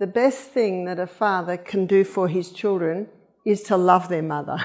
The best thing that a father can do for his children is to love their mother.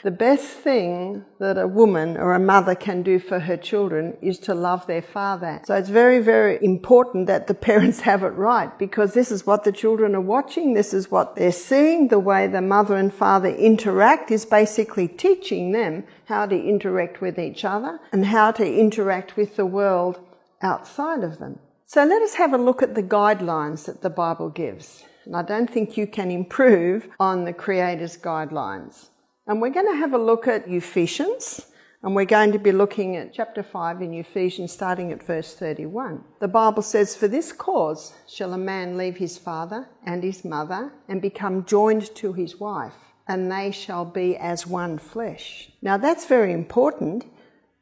The best thing that a woman or a mother can do for her children is to love their father. So it's very, very important that the parents have it right, because this is what the children are watching, this is what they're seeing. The way the mother and father interact is basically teaching them how to interact with each other and how to interact with the world outside of them. So let us have a look at the guidelines that the Bible gives. And I don't think you can improve on the Creator's guidelines. And we're going to have a look at Ephesians, and we're going to be looking at chapter 5 in Ephesians, starting at verse 31. The Bible says, "For this cause shall a man leave his father and his mother, and become joined to his wife, and they shall be as one flesh." Now that's very important.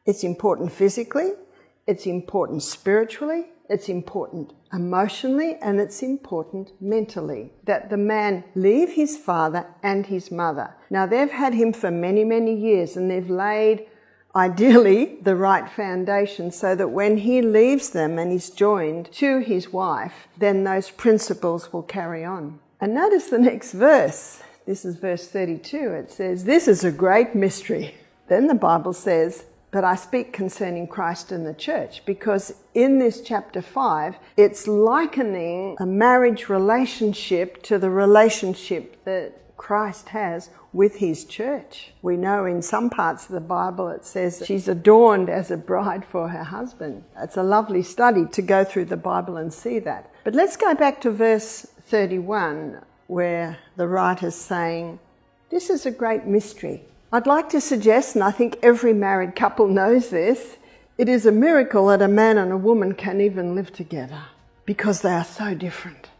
It's important physically, it's important spiritually, it's important emotionally, and it's important mentally, that the man leave his father and his mother. Now they've had him for many, many years, and they've laid, ideally, the right foundation so that when he leaves them and is joined to his wife, then those principles will carry on. And notice the next verse. This is verse 32. It says, "This is a great mystery." Then the Bible says, "But I speak concerning Christ and the church," because in this chapter 5, it's likening a marriage relationship to the relationship that Christ has with his church. We know in some parts of the Bible it says she's adorned as a bride for her husband. It's a lovely study to go through the Bible and see that. But let's go back to verse 31, where the writer's saying, "This is a great mystery." I'd like to suggest, and I think every married couple knows this, it is a miracle that a man and a woman can even live together, because they are so different.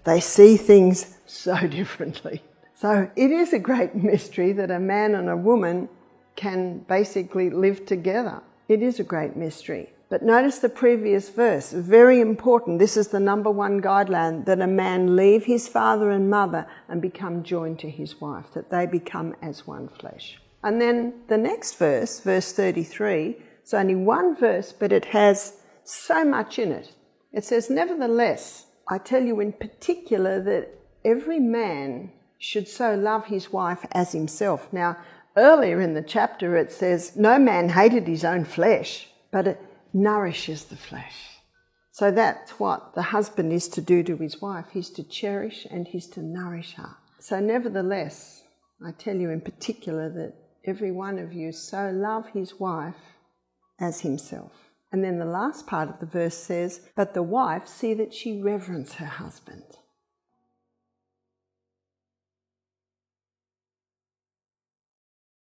They see things so differently. So it is a great mystery that a man and a woman can basically live together. It is a great mystery. But notice the previous verse, very important. This is the number one guideline, that a man leave his father and mother and become joined to his wife, that they become as one flesh. And then the next verse, verse 33, it's only one verse, but it has so much in it. It says, "Nevertheless, I tell you in particular that every man should so love his wife as himself." Now, earlier in the chapter it says, "No man hated his own flesh, but it nourishes the flesh." So that's what the husband is to do to his wife. He's to cherish and he's to nourish her. So nevertheless, I tell you in particular that every one of you so love his wife as himself. And then the last part of the verse says, "But the wife, see that she reverence her husband."